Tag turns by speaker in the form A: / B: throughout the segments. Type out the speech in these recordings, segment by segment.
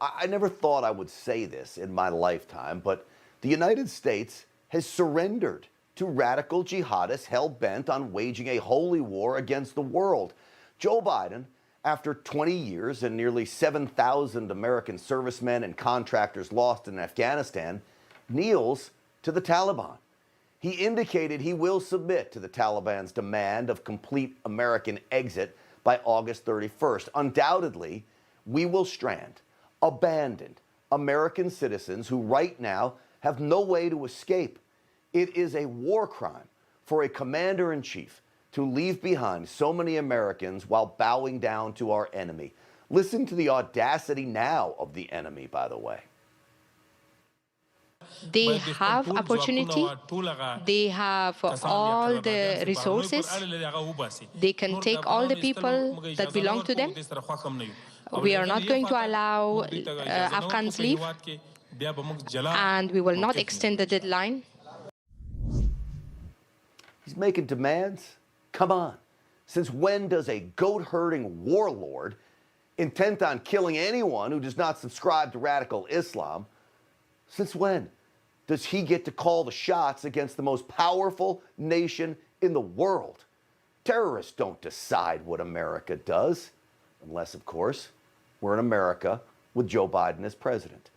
A: I never thought I would say this in my lifetime, but the United States has surrendered to radical jihadists hell-bent on waging a holy war against the world. Joe Biden, after 20 years and nearly 7,000 American servicemen and contractors lost in Afghanistan, kneels to the Taliban. He indicated he will submit to the Taliban's demand of complete American exit by August 31st. Undoubtedly, we will strand abandoned American citizens who right now have no way to escape. It is a war crime for a commander-in-chief to leave behind so many Americans while bowing down to our enemy. Listen to the audacity now of the enemy, by the way.
B: They have opportunity, they have all the resources, they can take all the people that belong to them. We are not going to allow Afghans leave, and we will not extend the deadline.
A: He's making demands? Come on. Since when does a goat-herding warlord intent on killing anyone who does not subscribe to radical Islam, since when does he get to call the shots against the most powerful nation in the world? Terrorists don't decide what America does, unless, of course, we're in America with Joe Biden as president.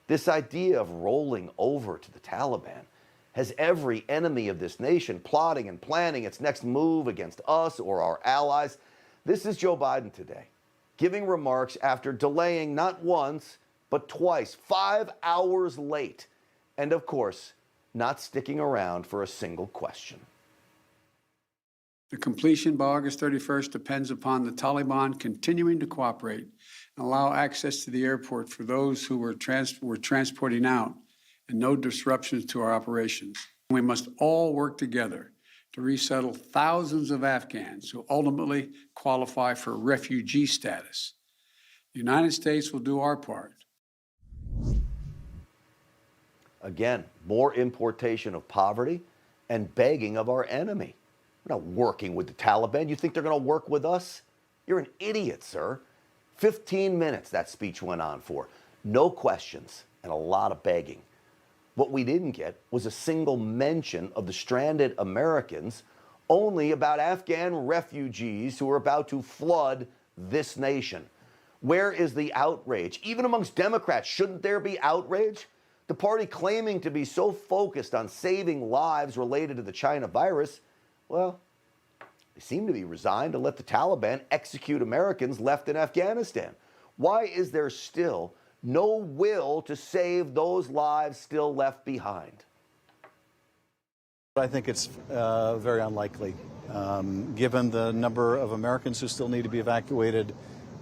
A: This idea of rolling over to the Taliban has every enemy of this nation plotting and planning its next move against us or our allies. This is Joe Biden today, giving remarks after delaying not once, but twice, 5 hours late, and of course, not sticking around for a single question.
C: The completion by August 31st depends upon the Taliban continuing to cooperate and allow access to the airport for those who we're transporting out and no disruptions to our operations. We must all work together to resettle thousands of Afghans who ultimately qualify for refugee status. The United States will do our part.
A: Again, more importation of poverty and begging of our enemy. We're not working with the Taliban. You think they're going to work with us? You're an idiot, sir. 15 minutes that speech went on for. No questions and a lot of begging. What we didn't get was a single mention of the stranded Americans, only about Afghan refugees who are about to flood this nation. Where is the outrage? Even amongst Democrats, shouldn't there be outrage? The party claiming to be so focused on saving lives related to the China virus, well, they seem to be resigned to let the Taliban execute Americans left in Afghanistan. Why is there still no will to save those lives still left behind?
D: I think it's very unlikely, given the number of Americans who still need to be evacuated,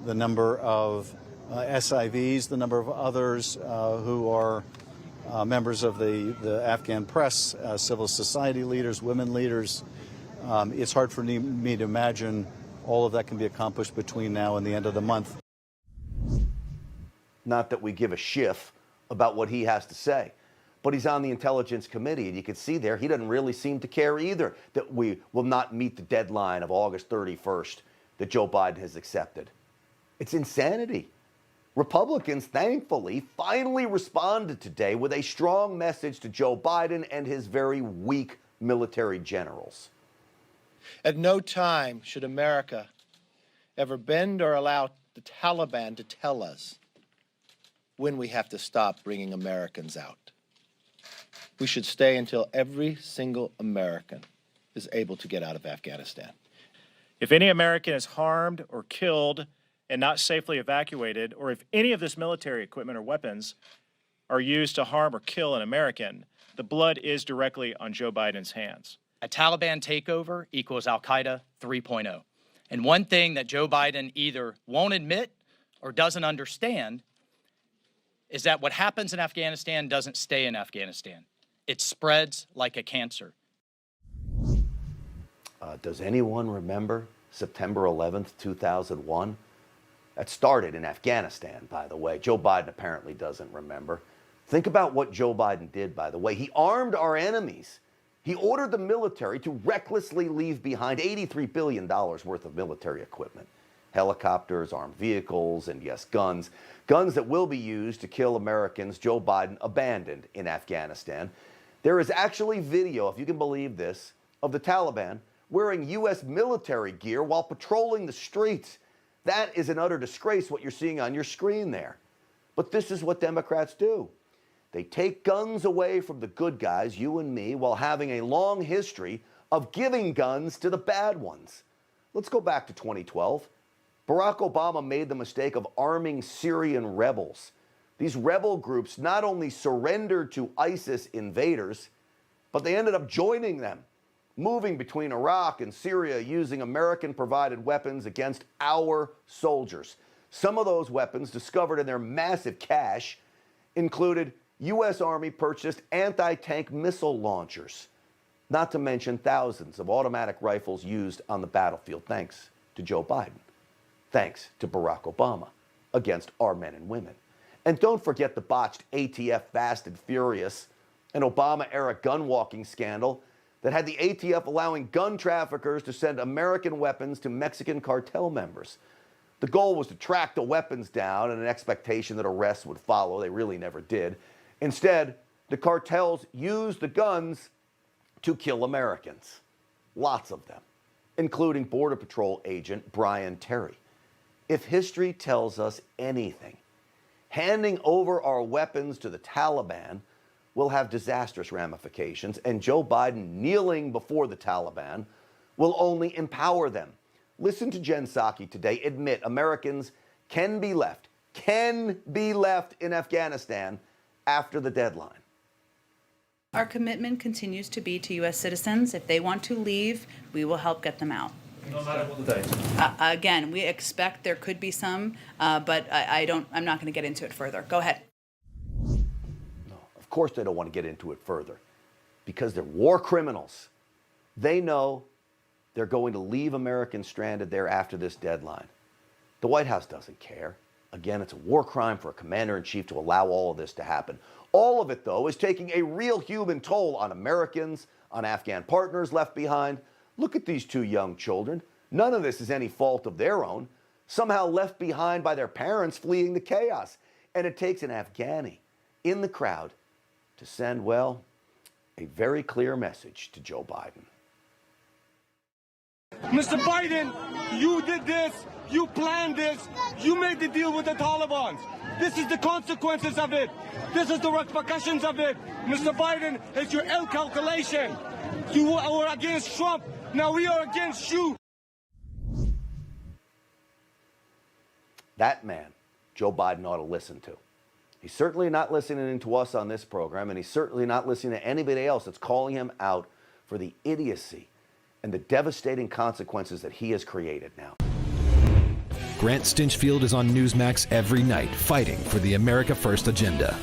D: the number of SIVs, the number of others who are members of the Afghan press, civil society leaders, women leaders. It's hard for me to imagine all of that can be accomplished between now and the end of the month.
A: Not that we give a shiff about what he has to say, but he's on the Intelligence Committee, and you can see there he doesn't really seem to care either that we will not meet the deadline of August 31st that Joe Biden has accepted. It's insanity. Republicans, thankfully, finally responded today with a strong message to Joe Biden and his very weak military generals.
E: At no time should America ever bend or allow the Taliban to tell us when we have to stop bringing Americans out. We should stay until every single American is able to get out of Afghanistan.
F: If any American is harmed or killed and not safely evacuated, or if any of this military equipment or weapons are used to harm or kill an American, the blood is directly on Joe Biden's hands.
G: A Taliban takeover equals Al-Qaeda 3.0. And one thing that Joe Biden either won't admit or doesn't understand is that what happens in Afghanistan doesn't stay in Afghanistan. It spreads like a cancer.
A: Does anyone remember September 11th, 2001? That started in Afghanistan, by the way. Joe Biden apparently doesn't remember. Think about what Joe Biden did, by the way. He armed our enemies. He ordered the military to recklessly leave behind $83 billion worth of military equipment. helicopters, armed vehicles, and yes, guns. Guns that will be used to kill Americans Joe Biden abandoned in Afghanistan. There is actually video, if you can believe this, of the Taliban wearing U.S. military gear while patrolling the streets. That is an utter disgrace, what you're seeing on your screen there. But this is what Democrats do. They take guns away from the good guys, you and me, while having a long history of giving guns to the bad ones. Let's go back to 2012. Barack Obama made the mistake of arming Syrian rebels. These rebel groups not only surrendered to ISIS invaders, but they ended up joining them, moving between Iraq and Syria using American-provided weapons against our soldiers. Some of those weapons, discovered in their massive cache, included U.S. Army-purchased anti-tank missile launchers, not to mention thousands of automatic rifles used on the battlefield, thanks to Joe Biden, thanks to Barack Obama, against our men and women. And don't forget the botched ATF Fast and Furious, an Obama-era gun-walking scandal that had the ATF allowing gun traffickers to send American weapons to Mexican cartel members. The goal was to track the weapons down in an expectation that arrests would follow. They really never did. Instead, the cartels used the guns to kill Americans. Lots of them, including Border Patrol agent Brian Terry. If history tells us anything, handing over our weapons to the Taliban will have disastrous ramifications, and Joe Biden kneeling before the Taliban will only empower them. Listen to Jen Psaki today admit Americans can be left in Afghanistan after the deadline.
H: Our commitment continues to be to U.S. citizens. If they want to leave, we will help get them out.
I: No matter what the date.
H: Again, we expect there could be some, but I'm not going to get into it further. Go ahead.
A: Of course they don't want to get into it further because they're war criminals. They know they're going to leave Americans stranded there after this deadline. The White House doesn't care. Again, it's a war crime for a commander-in-chief to allow all of this to happen. All of it, though, is taking a real human toll on Americans, on Afghan partners left behind. Look at these two young children. None of this is any fault of their own. Somehow left behind by their parents fleeing the chaos. And it takes an Afghani in the crowd to send, well, a very clear message to Joe Biden.
J: Mr. Biden, you did this, you planned this, you made the deal with the Taliban. This is the consequences of it. This is the repercussions of it. Mr. Biden, it's your ill calculation. You were against Trump, now we are against you.
A: That man, Joe Biden ought to listen to. He's certainly not listening to us on this program, and he's certainly not listening to anybody else that's calling him out for the idiocy and the devastating consequences that he has created now.
K: Grant Stinchfield is on Newsmax every night, fighting for the America First agenda.